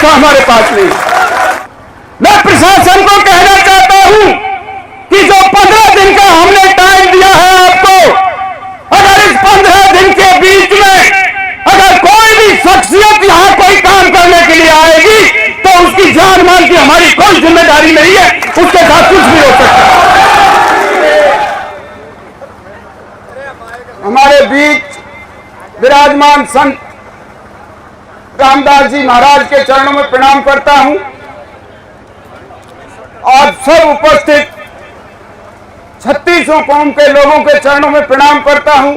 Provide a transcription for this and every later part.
व्यवस्था हमारे पास नहीं। मैं प्रशासन को कहना चाहता हूं कि जो 15 दिन का हमने टाइम दिया है आपको, अगर इस 15 दिन के बीच में अगर कोई भी शख्सियत यहां कोई काम करने के लिए आएगी तो उसकी जान माल की हमारी कोई जिम्मेदारी नहीं है, उसके साथ कुछ भी हो सकता है। हमारे बीच विराजमान संत रामदास जी महाराज के चरणों में प्रणाम करता हूं। और सब उपस्थित 36 कौम के लोगों के चरणों में प्रणाम करता हूं।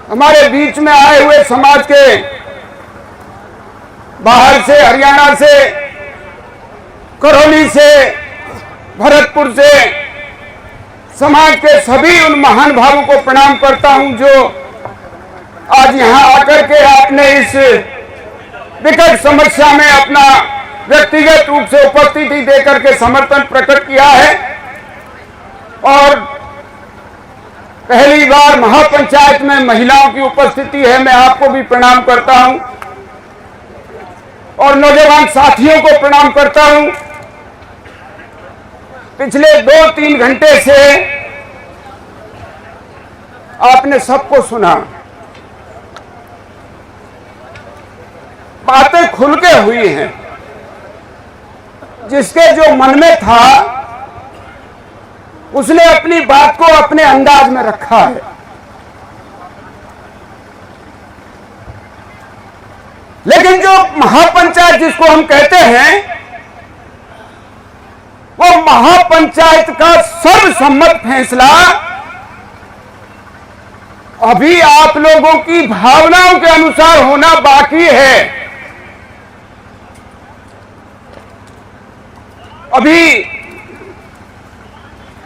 हमारे बीच में आए हुए समाज के बाहर से, हरियाणा से, करौली से, भरतपुर से समाज के सभी उन महान भावों को प्रणाम करता हूं जो आज यहां आकर के आपने इस विकट समस्या में अपना व्यक्तिगत रूप से उपस्थिति देकर के समर्थन प्रकट किया है। और पहली बार महापंचायत में महिलाओं की उपस्थिति है, मैं आपको भी प्रणाम करता हूं और नौजवान साथियों को प्रणाम करता हूं। पिछले 2-3 घंटे से आपने सबको सुना, बातें खुल के हुई हैं। जिसके जो मन में था उसने अपनी बात को अपने अंदाज में रखा है। लेकिन जो महापंचायत जिसको हम कहते हैं, वो महापंचायत का सर्वसम्मत फैसला अभी आप लोगों की भावनाओं के अनुसार होना बाकी है। अभी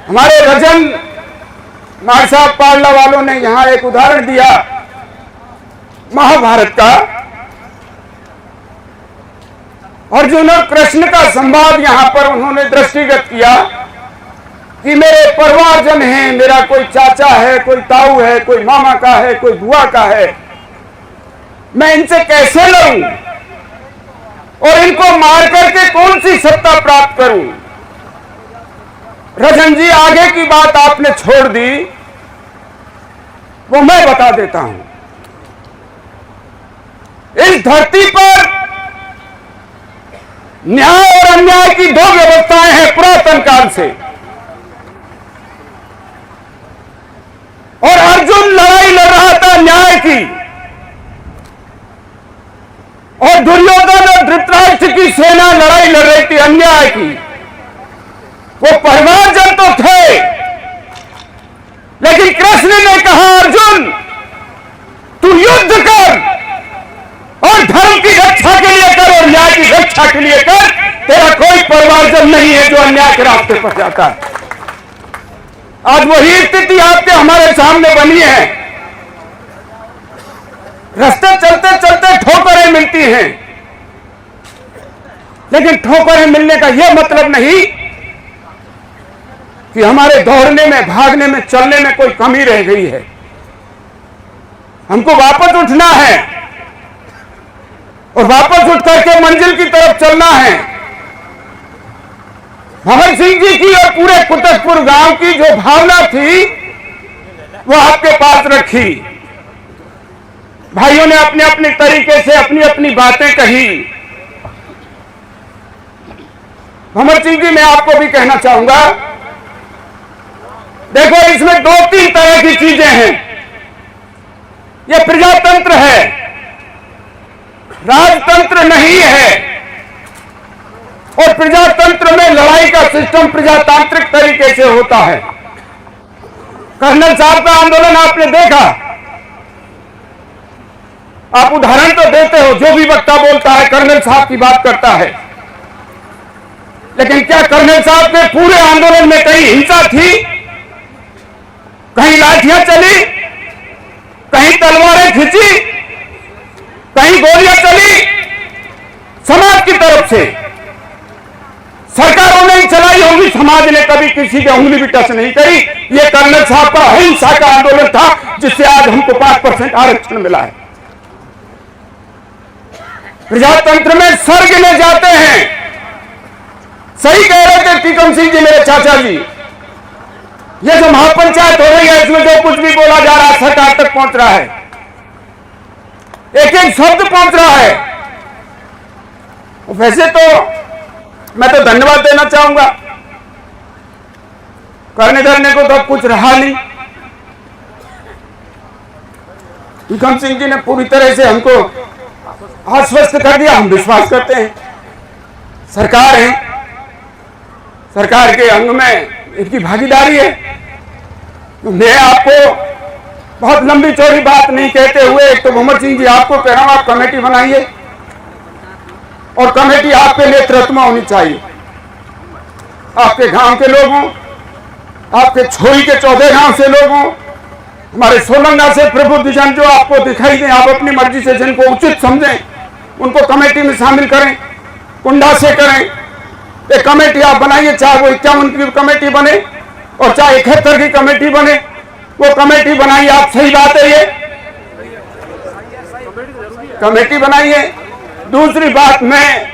हमारे रजन नार साहब पारला वालों ने यहां एक उदाहरण दिया महाभारत का। अर्जुन और कृष्ण का संवाद यहां पर उन्होंने दृष्टिगत किया कि मेरे परिवारजन हैं, मेरा कोई चाचा है, कोई ताऊ है, कोई मामा का है, कोई बुआ का है, मैं इनसे कैसे लड़ूं और इनको मार करके कौन सी सत्ता प्राप्त करूं। रजन जी, आगे की बात आपने छोड़ दी, वो मैं बता देता हूं। इस धरती पर न्याय और अन्याय की 2 व्यवस्थाएं हैं पुरातन काल से। और अर्जुन लड़ाई लड़ रहा था न्याय की, और दुर्योधन और धृतराष्ट्र की सेना लड़ाई लड़ रही थी अन्याय की। वो परिवारजन तो थे, लेकिन कृष्ण ने कहा अर्जुन तू युद्ध कर और धर्म की रक्षा के लिए कर और न्याय की रक्षा के लिए कर। तेरा कोई परिवारजन नहीं है जो अन्याय के रास्ते पर जाता है। आज वही स्थिति आपके हमारे सामने बनी है। रास्ते चलते चलते ठोकरें मिलती हैं, लेकिन ठोकरें मिलने का यह मतलब नहीं कि हमारे दौड़ने में, भागने में, चलने में कोई कमी रह गई है। हमको वापस उठना है और वापस उठ करके मंजिल की तरफ चलना है। भगत सिंह जी की और पूरे कुतकपुर गांव की जो भावना थी वो आपके पास रखी। भाइयों ने अपने अपने तरीके से अपनी अपनी बातें कही। भगत सिंह जी, मैं आपको भी कहना चाहूंगा, देखो इसमें 2-3 तरह की चीजें हैं। ये प्रजातंत्र है, राजतंत्र नहीं है। और प्रजातंत्र में लड़ाई का सिस्टम प्रजातांत्रिक तरीके से होता है। कर्नल साहब का आंदोलन आपने देखा, आप उदाहरण तो देते हो, जो भी वक्ता बोलता है कर्नल साहब की बात करता है, लेकिन क्या कर्नल साहब के पूरे आंदोलन में कहीं हिंसा थी? कहीं लाठियां चली, कहीं तलवारें खींची, कहीं गोलियां चली? समाज की तरफ से सरकारों ने चलाई होंगी, समाज ने कभी किसी की उंगली भी टच नहीं करी। ये कर्नल साहब का अहिंसा का आंदोलन था जिससे आज हमको 5% आरक्षण मिला है। प्रजातंत्र में स्वर्ग में जाते हैं। सही कह रहे थे टीकम सिंह जी, मेरे चाचा जी। ये जो महापंचायत हो रही है, इसमें जो कुछ भी बोला जा रहा है सरकार तक पहुंच रहा है, एक एक शब्द पहुंच रहा है। वैसे तो मैं तो धन्यवाद देना चाहूंगा, करने धरने को तो अब कुछ रहा नहीं। टीकम सिंह जी ने पूरी तरह से हमको आश्वस्त कर दिया। हम विश्वास करते हैं, सरकार है, सरकार के अंग में इनकी भागीदारी है। तो मैं आपको बहुत लंबी चौड़ी बात नहीं कहते हुए, एक तो मोहम्मद सिंह जी आपको कह रहा हूं, आप कमेटी बनाइए और कमेटी आपके नेतृत्व में होनी चाहिए। आपके गांव के लोगों, आपके छोई के 14 गांव से लोगों, हमारे सोलंगा से प्रबुद्धजन जो आपको दिखाई दें, आप अपनी मर्जी से जिनको उचित समझें उनको कमेटी में शामिल करें, कुंडा से करें। एक कमेटी आप बनाइए, चाहे वो 51 की कमेटी बने और चाहे 71 की कमेटी बने, वो कमेटी बनाइए आप। सही बात है, ये कमेटी बनाइए। दूसरी बात, मैं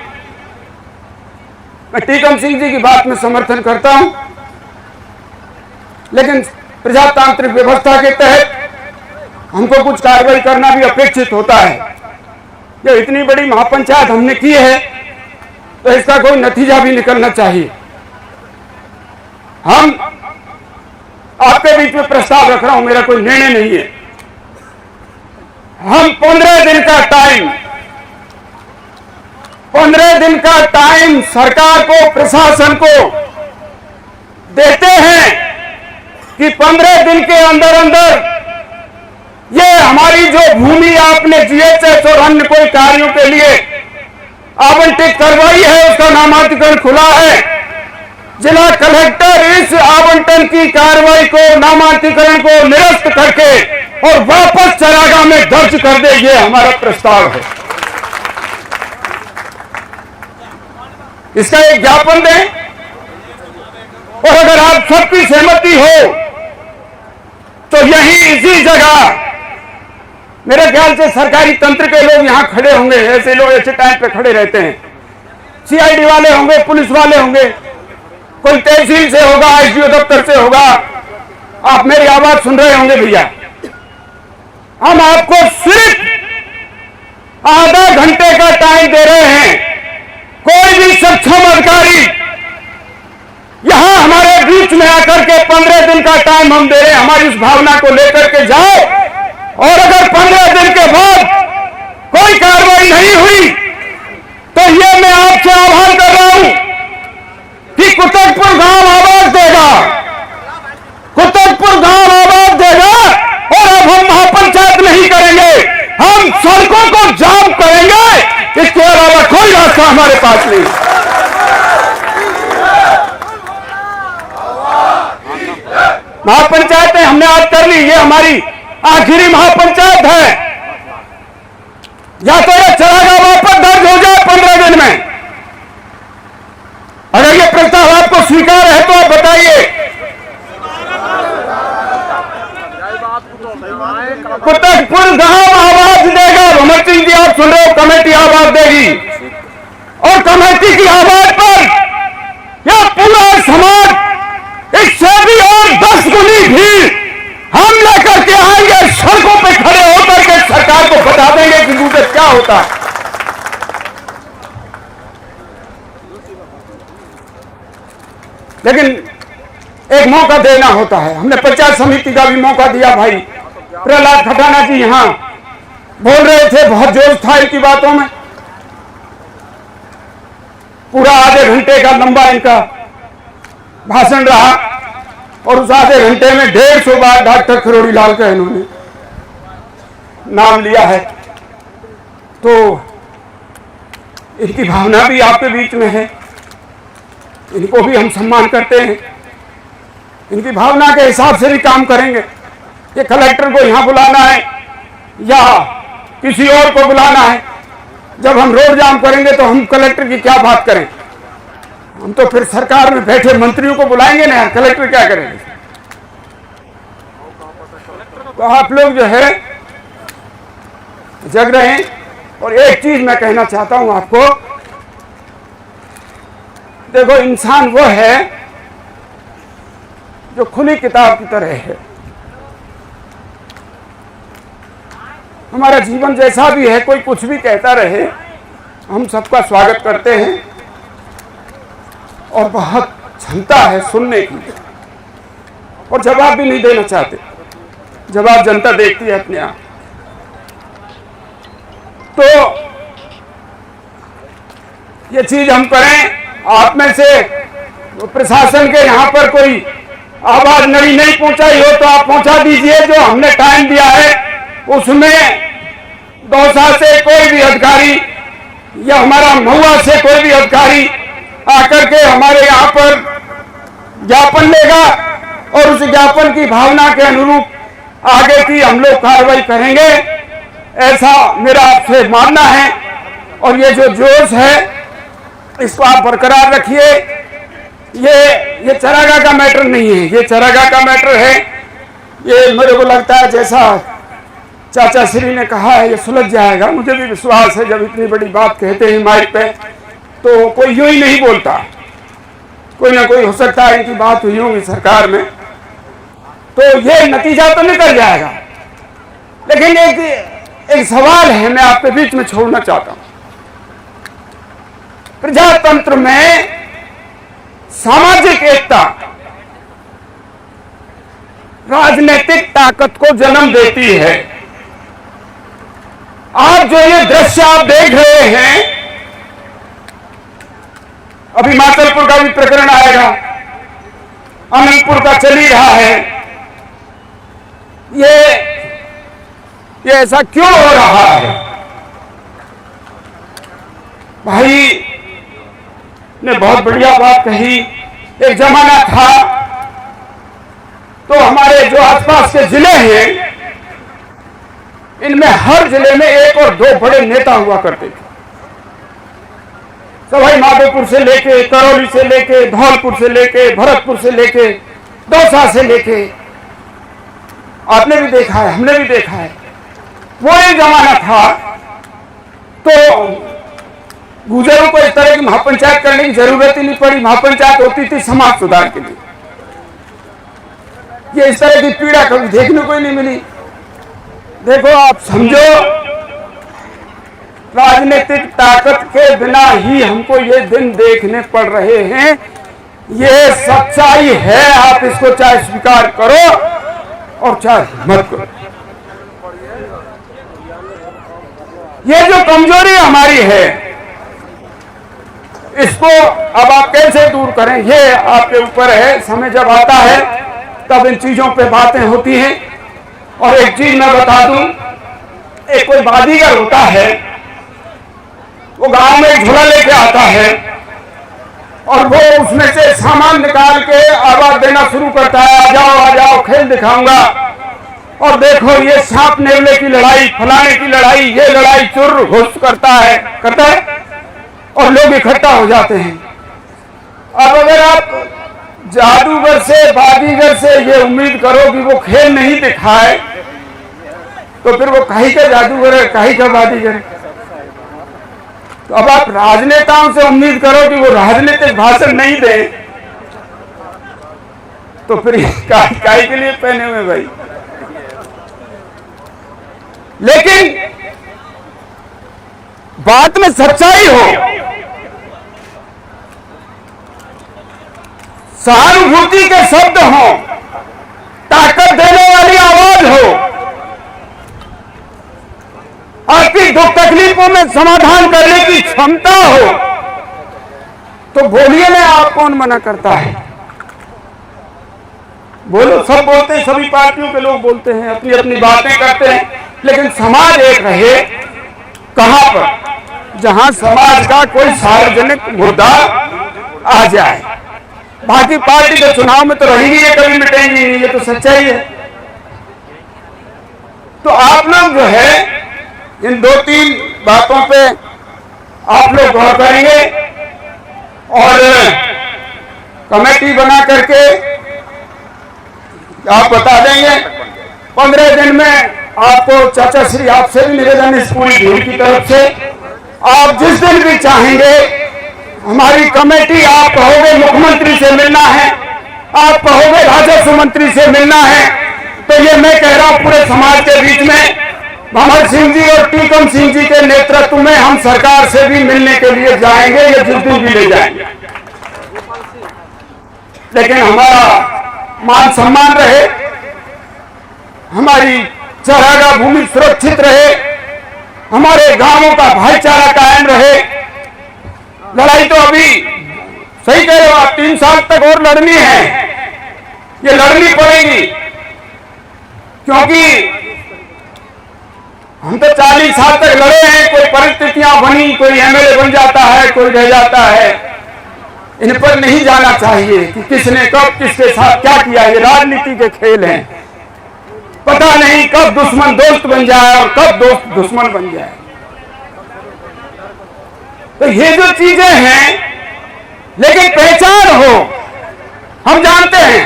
टीकम सिंह जी की बात में समर्थन करता हूं, लेकिन प्रजातांत्रिक व्यवस्था के तहत हमको कुछ कार्रवाई करना भी अपेक्षित होता है। जब इतनी बड़ी महापंचायत हमने की है तो इसका कोई नतीजा भी निकलना चाहिए। हम आपके बीच में प्रस्ताव रख रहा हूं, मेरा कोई निर्णय नहीं है। हम 15 दिन का टाइम 15 दिन का टाइम सरकार को, प्रशासन को देते हैं कि 15 दिन के अंदर अंदर ये हमारी जो भूमि आपने जीएचएस और अन्य कोई कार्यों के लिए आवंटित करवाई है, उसका नामांकन खुला है। जिला कलेक्टर इस आवंटन की कार्रवाई को, नामांकन को निरस्त करके और वापस चरागाह में दर्ज कर दे, ये हमारा प्रस्ताव है। इसका एक ज्ञापन दें और अगर आप सबकी सहमति हो तो यही इसी जगह, मेरे ख्याल से सरकारी तंत्र के लोग यहां खड़े होंगे, ऐसे लोग ऐसे टाइम पे खड़े रहते हैं, सीआईडी वाले होंगे, पुलिस वाले होंगे, कोई तहसील से होगा, आईसीओ दफ्तर से होगा। आप मेरी आवाज सुन रहे होंगे भैया। हम आपको सिर्फ आधा घंटे का टाइम दे रहे हैं। कोई भी सक्षम अधिकारी यहां हमारे बीच में आकर के 15 दिन का टाइम हम दे रहे हैं, हमारी इस भावना को लेकर के जाए। और अगर 15 दिन के बाद कोई कार्रवाई नहीं हुई तो ये मैं आपसे आह्वान कर रहा हूं कि कुतुबपुर गांव आवाज देगा, कुतुबपुर गांव आवाज देगा। और अब हम महापंचायत नहीं करेंगे, हम सड़कों को जाम करेंगे। इसके अलावा कोई रास्ता हमारे पास नहीं। महापंचायतें हमने आज कर ली, ये हमारी आखिरी महापंचायत है। या तो ये चरागाह वापस दर्ज हो जाए 15 दिन में। अगर ये प्रस्ताव आपको स्वीकार है तो आप बताइए। कुतुबपुर गांव आवाज देगा। मोहम्मद सिंह जी आप सुन रहे हो, कमेटी आवाज देगी और कमेटी की आवाज पर यह पूरा समाज, इससे भी और 10 गुनी भीड़ हम लेकर के आएंगे, सड़कों पे खड़े होकर के सरकार को बता देंगे कि मुझे क्या होता है। लेकिन एक मौका देना होता है। हमने पंचायत समिति का भी मौका दिया। भाई प्रहलाद खटाना जी यहां बोल रहे थे, बहुत जोश था इनकी बातों में। पूरा आधे घंटे का लंबा इनका भाषण रहा और उस आधे घंटे में 150 बार डॉक्टर खरोड़ी लाल का इन्होंने नाम लिया है। तो इनकी भावना भी आपके बीच में है, इनको भी हम सम्मान करते हैं। इनकी भावना के हिसाब से भी काम करेंगे। ये कलेक्टर को यहां बुलाना है या किसी और को बुलाना है। जब हम रोड जाम करेंगे तो हम कलेक्टर की क्या बात करें? हम तो फिर सरकार में बैठे मंत्रियों को बुलाएंगे ना, कलेक्टर क्या करेंगे? तो आप लोग जो है जग रहे हैं और एक चीज मैं कहना चाहता हूं आपको, देखो इंसान वो है जो खुली किताब की तरह है। हमारा जीवन जैसा भी है, कोई कुछ भी कहता रहे, हम सबका स्वागत करते हैं और बहुत क्षमता है सुनने की, और जवाब भी नहीं देना चाहते। जवाब जनता देखती है अपने आप। तो ये चीज हम करें। आप में से प्रशासन के यहाँ पर कोई आवाज नहीं पहुंचाई हो तो आप पहुंचा दीजिए। जो हमने टाइम दिया है उसमें दौसा से कोई भी अधिकारी या हमारा महुआ से कोई भी अधिकारी आकर के हमारे यहाँ पर ज्ञापन लेगा और उस ज्ञापन की भावना के अनुरूप आगे की हम लोग कार्रवाई करेंगे, ऐसा मेरा आपसे मानना है। और ये जो जोश है इसको आप बरकरार रखिए। ये चरागाह का मैटर नहीं है, ये चरागाह का मैटर है। ये मेरे को लगता है जैसा चाचा श्री ने कहा है ये सुलझ जाएगा। मुझे भी विश्वास है, जब इतनी बड़ी बात कहते हैं माइक पे तो कोई यूं ही नहीं बोलता, कोई ना कोई हो सकता है इनकी बात हुई होगी सरकार में, तो ये नतीजा तो निकल जाएगा। लेकिन एक सवाल है मैं आपके बीच में छोड़ना चाहता हूं। प्रजातंत्र में सामाजिक एकता राजनीतिक ताकत को जन्म देती है। आज जो ये दृश्य आप देख रहे हैं, अभी माचलपुर का भी प्रकरण आएगा, अनंतपुर का चल ही रहा है। ये ऐसा क्यों हो रहा है? भाई ने बहुत बढ़िया बात कही। एक जमाना था तो हमारे जो आसपास के जिले हैं इनमें हर जिले में एक और दो बड़े नेता हुआ करते थे। सवाई माधोपुर से लेके, करौली से लेके, धौलपुर से लेके, भरतपुर से लेके, दौसा से लेके, आपने भी देखा है, हमने भी देखा है। वो एक जमाना था तो गुजरों को इस तरह की महापंचायत करने की जरूरत ही नहीं पड़ी। महापंचायत होती थी समाज सुधार के लिए। ये इस तरह की पीड़ा कभी देखने को ही नहीं मिली। देखो आप समझो, राजनीतिक ताकत के बिना ही हमको ये दिन देखने पड़ रहे हैं। ये सच्चाई है, आप इसको चाहे स्वीकार करो और चाहे मत करो। ये जो कमजोरी हमारी है इसको अब आप कैसे दूर करें, ये आपके ऊपर है। समय जब आता है तब इन चीजों पे बातें होती हैं। और एक चीज मैं बता दूं, एक कोई बादीगर होता है, वो गांव में एक झोला लेके आता है और वो उसमें से सामान निकाल के आवाज देना शुरू करता है, आ जाओ खेल दिखाऊंगा। और देखो ये सांप नेवले की लड़ाई, फलाने की लड़ाई, ये लड़ाई चुर घुस करता है और लोग इकट्ठा हो जाते हैं। अब अगर आप जादूगर से, बादीगर से ये उम्मीद करो कि वो खेल नहीं दिखाए तो फिर वो काहे का जादूगर है, काहे का बादीगर है। तो अब आप राजनेताओं से उम्मीद करो कि वो राजनीतिक भाषण नहीं दे तो फिर काहे के लिए पहने हुए भाई। लेकिन बात में सच्चाई हो, सहानुभूति के शब्द हो, ताकत देने वाली आवाज हो, आपकी दुख तकलीफों में समाधान करने की क्षमता हो, तो बोलिए ना, आप कौन मना करता है? बोलो, सब बोलते हैं, सभी पार्टियों के लोग बोलते हैं, अपनी अपनी बातें करते हैं, लेकिन समाज एक रहे कहां पर? जहां समाज का कोई सार्वजनिक मुद्दा आ जाए। बाकी पार्टी के चुनाव में तो रहेंगी, ये कभी मिटेंगी नहीं, ये तो सच्चाई है। तो आप लोग जो है इन दो तीन बातों पे आप लोग गौर करेंगे और कमेटी बना करके आप बता देंगे 15 दिन में आपको चाचा श्री आपसे भी निवेदन इस पूरी टीम की तरफ से, आप जिस दिन भी चाहेंगे हमारी कमेटी, आप कहोगे मुख्यमंत्री से मिलना है, आप कहोगे राजस्व मंत्री से मिलना है, तो ये मैं कह रहा हूं पूरे समाज के बीच में भंवर सिंह जी और टीकम सिंह जी के नेतृत्व में हम सरकार से भी मिलने के लिए जाएंगे, ये जिस दिन भी ले जाएंगे, लेकिन हमारा मान सम्मान रहे, हमारी चरागाह भूमि सुरक्षित रहे, हमारे गांवों का भाईचारा कायम रहे। लड़ाई तो अभी सही कह रहे हो आप, 3 साल तक और लड़नी है, ये लड़नी पड़ेगी, क्योंकि हम तो 40 साल तक लड़े हैं, कोई परिस्थितियां बनी, कोई एमएलए बन जाता है, कोई रह जाता है। इन पर नहीं जाना चाहिए कि किसने कब किसके साथ क्या किया, ये राजनीति के खेल हैं, पता नहीं कब दुश्मन दोस्त बन जाए और कब दोस्त दुश्मन बन जाए। तो ये जो चीजें हैं, लेकिन पहचान हो, हम जानते हैं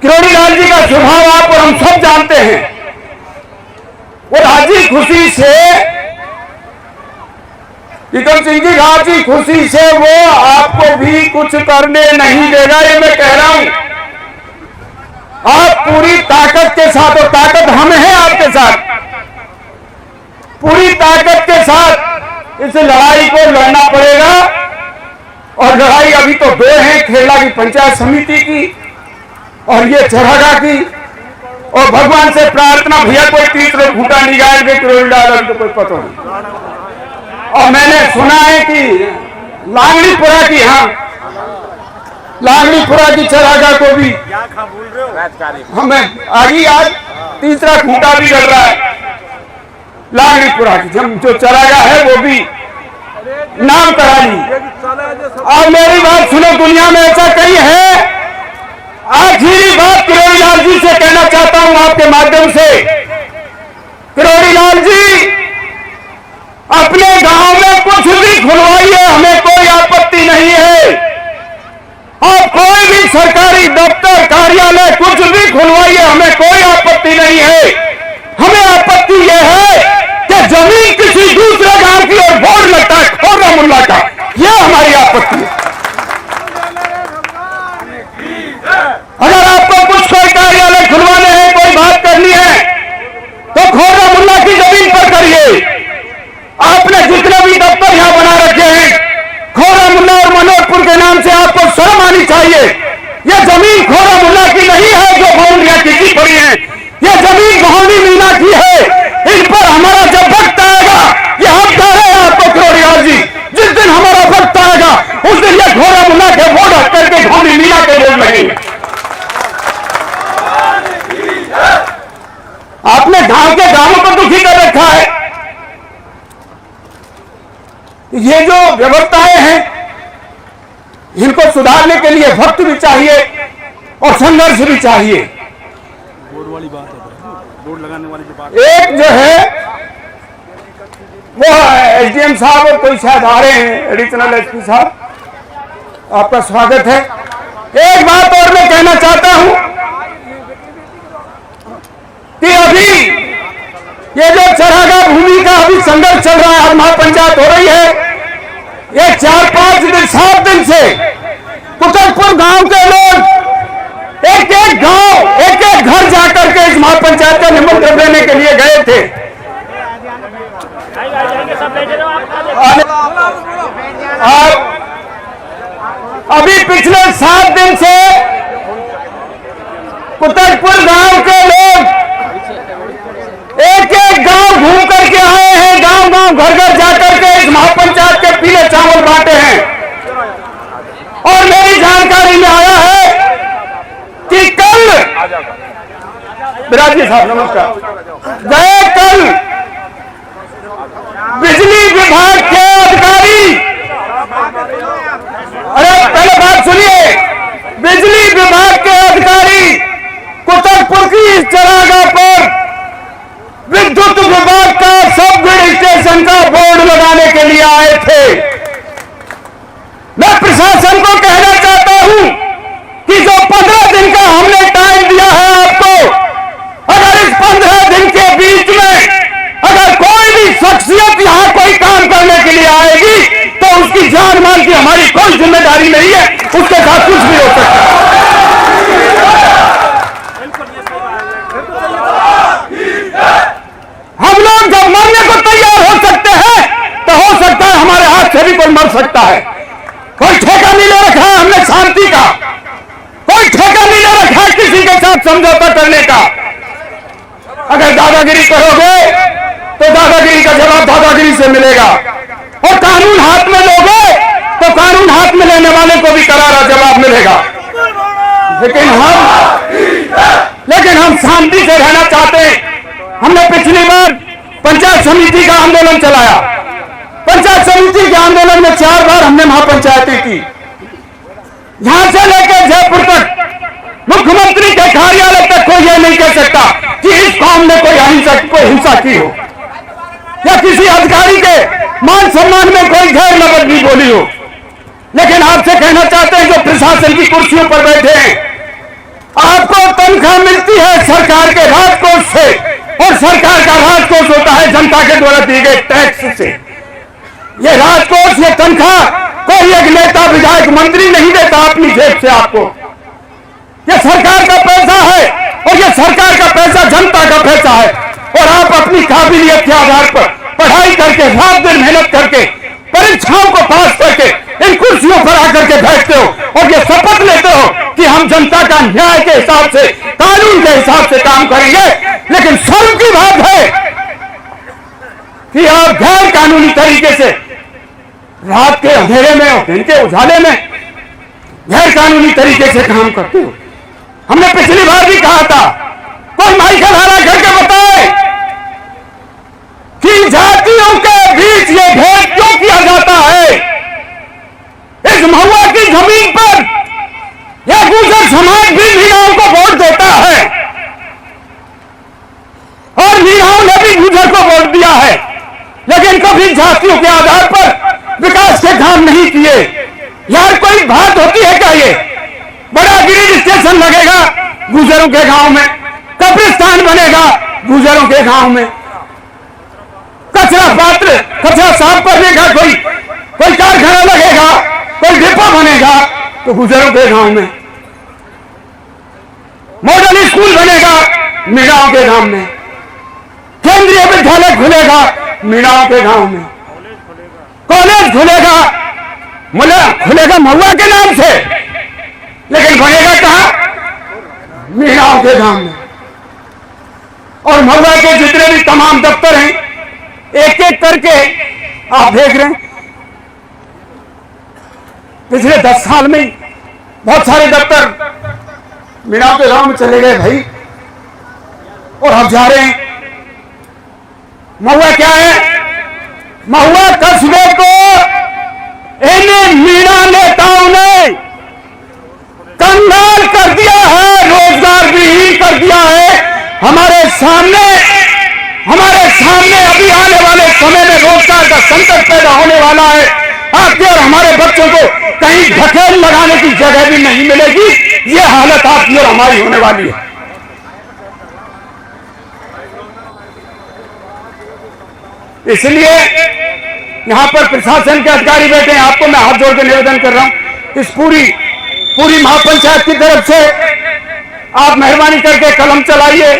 किरोड़ी लाल जी का स्वभाव आप और हम सब जानते हैं, वो राजी खुशी से, टीकम सिंह जी राजी खुशी से वो आपको भी कुछ करने नहीं देगा, ये मैं कह रहा हूं। आप पूरी ताकत के साथ, और ताकत हम हैं आपके साथ, पूरी ताकत के साथ इस लड़ाई को लड़ना पड़ेगा। और लड़ाई अभी तो 2 हैं, खेला की पंचायत समिति की और ये चरागाह की, और भगवान से प्रार्थना भैया कोई तीसरे फूटा निकाल के किरोड़ी लाल तो कोई पता नहीं। और मैंने सुना है कि लांगड़ीपुरा की, हाँ लांगड़ीपुरा की चरागाह को भी हमें आगे आज तीसरा खूंटा भी लग रहा है, लांगड़ीपुरा की जो चरागाह है वो भी नाम करा ली। और मेरी बात सुनो, दुनिया में ऐसा कहीं है, आखिरी बात किरोड़ी लाल जी से कहना चाहता हूं आपके माध्यम से, किरोड़ी लाल जी अपने गांव में कुछ भी खुलवाइए, हमें कोई आपत्ति नहीं है। और कोई भी सरकारी दफ्तर कार्यालय कुछ भी खुलवाइए, हमें कोई आपत्ति नहीं है। हमें आपत्ति यह है कि जमीन किसी दूसरे गांव की और बोर्ड लगता है खोरा मुल्ला का, यह हमारी आपत्ति है। अगर आपको कुछ कोई कार्यालय खुलवाने हैं, कोई बात करनी है, तो खोरा मुल्ला की जमीन पर करिए। आपने जितने भी दफ्तर यहां बना रखे हैं, खोरा मुल्ला और मनोहरपुर के नाम से आपको शर्म आनी चाहिए। यह जमीन खोरा मुल्ला की नहीं है जो बाउंड्रियां खींची पड़ी हैं, यह जमीन गहौनी मीना की है। इन पर हमारा जब वक्त आएगा, यह हम कह रहे हैं आपको किरोड़ी लाल जी, जिस दिन हमारा वक्त आएगा उस दिन यह खोरा मुल्ला के वोट हट करके गहौनी मीना के वोट लगेंगे। आपने गांव के गांवों को दुखी कर रखा है। ये जो व्यवस्थाएं हैं, इनको सुधारने के लिए वक्त भी चाहिए और संघर्ष भी चाहिए। बोर्ड वाली बात है, बोर्ड लगाने वाली जो बात, एक जो है वो एसडीएम साहब और कोई शायद आ रहे हैं, एडिशनल एसपी साहब, आपका स्वागत है। एक बात और मैं कहना चाहता हूं कि अभी ये जो चरागाह भूमि का अभी संघर्ष चल रहा है, आज महापंचायत हो रही है, ये 4-5 दिन 7 दिन से कुतरपुर गांव के लोग एक एक गांव, एक एक घर जाकर के इस महापंचायत का निमंत्रण देने के लिए गए थे। और अभी पिछले 7 दिन से कुतरपुर गांव के लोग एक एक गांव घूम करके आए हैं, गांव गांव घर घर जाकर के इस महापंचायत के पीले चावल बांटे हैं। और मेरी जानकारी में आया है कि कल, विराज जी साहब नमस्कार, गए कल बिजली विभाग के अधिकारी, अरे पहले बात सुनिए, बिजली विभाग के अधिकारी कुतरपुर की इस चरागाह पर विद्युत विभाग का सब ग्रिड स्टेशन का बोर्ड लगाने के लिए आए थे। मैं प्रशासन को कहना चाहता हूं कि जो 15 दिन का हमने टाइम दिया है आपको, जिम्मेदारी नहीं है, उसके साथ कुछ भी हो सकता है। हम लोग जब मरने को तैयार हो सकते हैं तो हो सकता है हमारे हाथ से भी कोई मर सकता है। कोई ठेका नहीं ले रखा है हमने शांति का, कोई ठेका नहीं ले रखा है किसी के साथ समझौता करने का। अगर दादागिरी करोगे तो दादागिरी का जवाब दादागिरी से मिलेगा, और कानून हाथ में लोगे तो कानून हाथ में लेने वाले को भी करारा जवाब मिलेगा। लेकिन हम शांति से रहना चाहते हैं। हमने पिछली बार पंचायत समिति का आंदोलन चलाया। पंचायत समिति के आंदोलन में 4 बार हमने महापंचायती की। यहां से लेकर जयपुर तक मुख्यमंत्री के कार्यालय तक कोई यह नहीं कह सकता कि इस कौम ने कोई हिंसा की हो, या किसी अधिकारी के मान सम्मान में कोई गैर लफ्ज़ बोली हो। लेकिन आपसे कहना चाहते हैं जो प्रशासन की कुर्सियों पर बैठे हैं, आपको तनख्वाह मिलती है सरकार के राजकोष से, और सरकार का राजकोष होता है जनता के द्वारा दिए गए टैक्स से। ये राजकोष, ये तनख्वाह कोई एक नेता विधायक मंत्री नहीं देता अपनी जेब से आपको। ये सरकार का पैसा है, और ये सरकार का पैसा जनता का पैसा है। और आप अपनी काबिलियत के आधार पर पढ़ाई करके, रात दिन मेहनत करके, परीक्षाओं को पास करके इन कुर्सियों पर आकर के बैठते हो, और ये शपथ लेते हो कि हम जनता का न्याय के हिसाब से, कानून के हिसाब से काम करेंगे। लेकिन शर्म की बात है कि आप गैर कानूनी तरीके से रात के अंधेरे में और दिन के उजाले में गैर कानूनी तरीके से काम करते हो। हमने पिछली बार भी कहा था, कोई माइक हमारा करके बताए कि जातियों के बीच ये भेद क्यों किया जाता है। इस महुआ की जमीन पर यह गुर्जर समाज भी मीराओं को वोट देता है, और मीराओं ने भी गुर्जर को वोट दिया है, लेकिन कभी जातियों के आधार पर विकास के काम नहीं किए। यार कोई बात होती है क्या? ये बड़ा ग्रिड स्टेशन लगेगा गुर्जरों के गांव में, कब्रिस्तान बनेगा गुर्जरों के गांव में, कचरा साफ करने का कोई कारखाना लगेगा, कोई डिपो बनेगा तो गुर्जरों के गांव में, मॉडल स्कूल बनेगा मीराओं के गांव में, केंद्रीय विद्यालय खुलेगा मीराओं के गांव में, कॉलेज खुलेगा महुआ के नाम से, लेकिन बनेगा कहां? मीराओं के गांव में। और महुआ के जितने भी तमाम दफ्तर हैं, एक एक करके आप देख रहे हैं, पिछले 10 साल में बहुत सारे दफ्तर मीराओं के गांव में चले गए भाई, और अब जा रहे हैं। महुआ क्या है? महुआ कस्बे को इन मीरा नेताओं ने कंगाल कर दिया है, रोजगार विहीन कर दिया है। हमारे सामने अभी आने वाले समय में रोजगार का संकट पैदा होने वाला है। आपके और हमारे बच्चों को कहीं ढकेल लगाने की जगह भी नहीं मिलेगी। ये हालत आपकी और हमारी होने वाली है। इसलिए यहां पर प्रशासन के अधिकारी बैठे हैं, आपको मैं हाथ जोड़ के निवेदन कर रहा हूं, इस पूरी महापंचायत की तरफ से आप मेहरबानी करके कलम चलाइए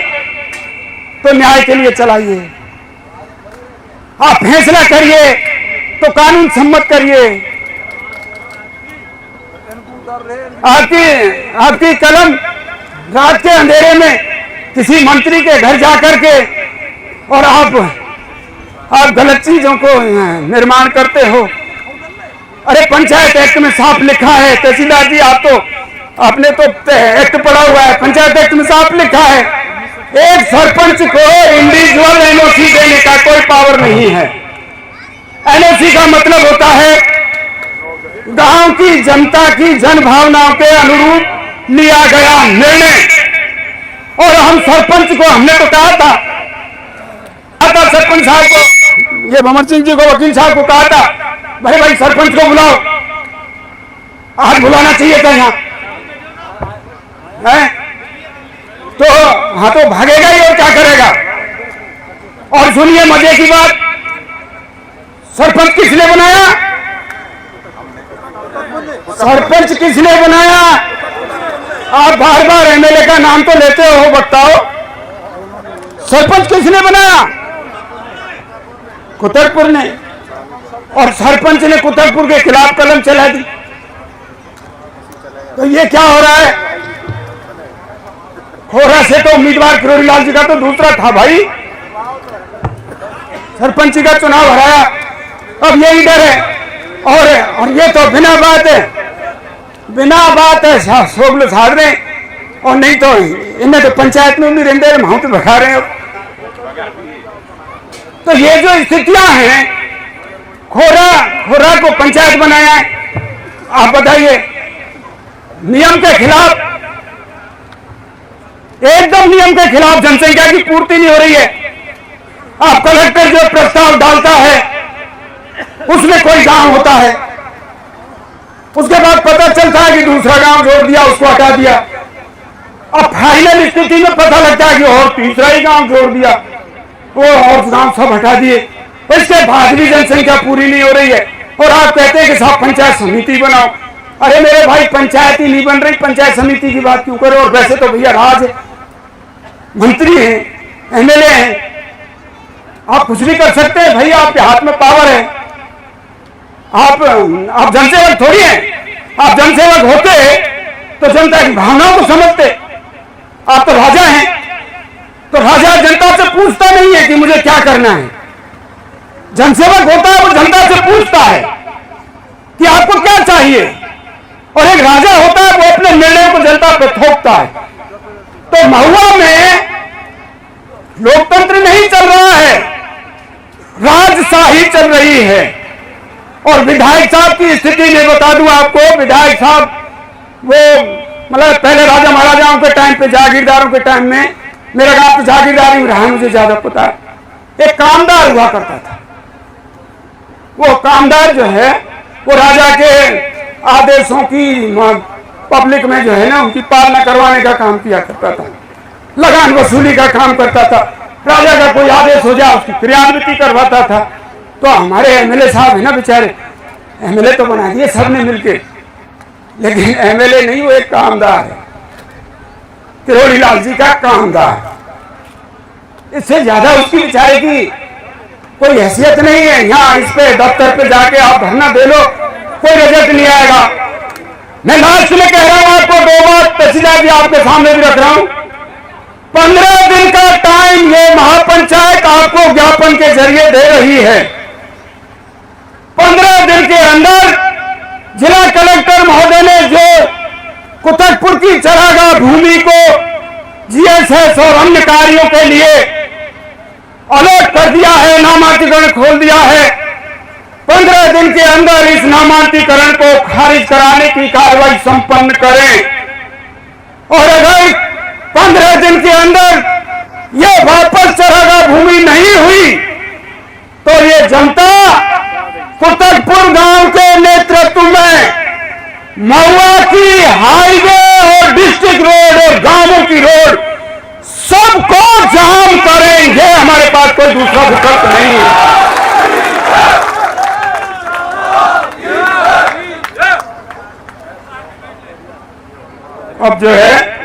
तो न्याय के लिए चलाइए, आप फैसला करिए तो कानून सम्मत करिए। आपकी कलम रात के अंधेरे में किसी मंत्री के घर जाकर के और आप गलत चीजों को निर्माण करते हो। अरे पंचायत एक्ट में साफ लिखा है, तहसीलदार जी आपने तो एक्ट पढ़ा हुआ है, पंचायत एक्ट में साफ लिखा है, एक सरपंच को इंडिविजुअल एनओसी देने का कोई पावर नहीं है। एनओसी का मतलब होता है गांव की जनता की जन भावनाओं के अनुरूप लिया गया निर्णय। और हम सरपंच को, हमने तो कहा था सरपंच साहब को, ये भंवर सिंह जी को, वकील साहब को कहा था, भाई सरपंच को बुलाओ। आज बुलाना चाहिए था यहाँ, तो भागेगा ही और क्या करेगा। और सुनिए मजे की बात, सरपंच किसने बनाया? सरपंच किसने बनाया? आप बार बार एमएलए का नाम तो लेते हो, बताओ सरपंच किसने बनाया? कुतरपुर ने। और सरपंच ने कुतरपुर के खिलाफ कलम चला दी। तो ये क्या हो रहा है? खोरा से तो उम्मीदवार किरोड़ी लाल जी का तो दूसरा था भाई, सरपंची का चुनाव हराया, अब यही डर है। और ये तो बिना बात है शोभल साध रहे, और नहीं तो इन्हें तो पंचायत में नहीं रहते, हम तो भगा रहे हो। तो ये जो स्थितियां हैं, खोरा को पंचायत बनाया है, आप बताइए, नियम के खिलाफ, एकदम नियम के खिलाफ, जनसंख्या की पूर्ति नहीं हो रही है। आप कलेक्टर जो प्रस्ताव डालता है उसमें कोई गांव होता है, उसके बाद पता चलता है कि दूसरा गांव जोड़ दिया, उसको हटा दिया। अब फाइनल स्थिति में पता लगता है कि और तीसरा ही गांव जोड़ दिया, वो और गांव सब हटा दिए। इसके बाद भी जनसंख्या पूरी नहीं हो रही है, और आप कहते हैं कि साहब पंचायत समिति बनाओ। अरे मेरे भाई, पंचायत ही नहीं बन रही, पंचायत समिति की बात क्यों करो? और वैसे तो भैया राज है, मंत्री हैं, एमएलए हैं, आप कुछ भी कर सकते हैं भाई, आपके हाथ में पावर है। आप जनसेवक थोड़ी हैं। आप जनसेवक होते तो जनता की भावनाओं को समझते। आप तो राजा हैं, तो राजा जनता से पूछता नहीं है कि मुझे क्या करना है। जनसेवक होता है, वो जनता से पूछता है कि आपको क्या चाहिए, और एक राजा होता है, वो अपने निर्णय को जनता पे थोपता है। तो महुआ में लोकतंत्र नहीं चल रहा है, राजशाही चल रही है। और विधायक साहब की स्थिति मैं बता दूं आपको, विधायक साहब वो मतलब पहले राजा महाराजाओं के टाइम पे, जागीरदारों के टाइम में, मेरा गांव तो जागीरदार ही रहा है, मुझे ज्यादा पता है, एक कामदार हुआ करता था। वो कामदार जो है वो राजा के आदेशों की पब्लिक में जो है ना, उनकी पालना करवाने का काम किया करता था, लगान वसूली का काम करता था। राजा का कोई आदेश हो जाए उसकी क्रियान्विति करवाता था। तो हमारे एमएलए साहब है ना बेचारे, एमएलए तो बना दिए सबने मिलके, लेकिन एमएलए नहीं, वो एक कामदार है, किरोड़ी लाल जी का कामदार। इससे ज्यादा उसकी बेचारे की कोई हैसियत नहीं है। यहाँ इस पे दफ्तर पे जाके आप धरना दे लो, कोई रिजल्ट नहीं आएगा। मैं लास्ट में कह रहा हूं आपको, दो बात तहसीलदार जी आपके सामने भी रख रहा हूं। 15 दिन का टाइम ये महापंचायत आपको ज्ञापन के जरिए दे रही है। 15 दिन के अंदर जिला कलेक्टर महोदय ने जो कुतरपुर की चरागाह भूमि को जीएसएस और अन्य कार्यों के लिए अलर्ट कर दिया है, नामांतरीकरण खोल दिया है। 15 दिन के अंदर इस नामांतरीकरण को खारिज कराने की कार्रवाई संपन्न करें, और अगर 15 दिन के अंदर यह वापस चरागाह भूमि नहीं हुई तो ये जनता कुतरपुर गांव के नेतृत्व में महुआ की हाईवे और डिस्ट्रिक्ट रोड और गांवों की रोड सबको जाम करेंगे। हमारे पास कोई दूसरा विकल्प नहीं है। अब जो है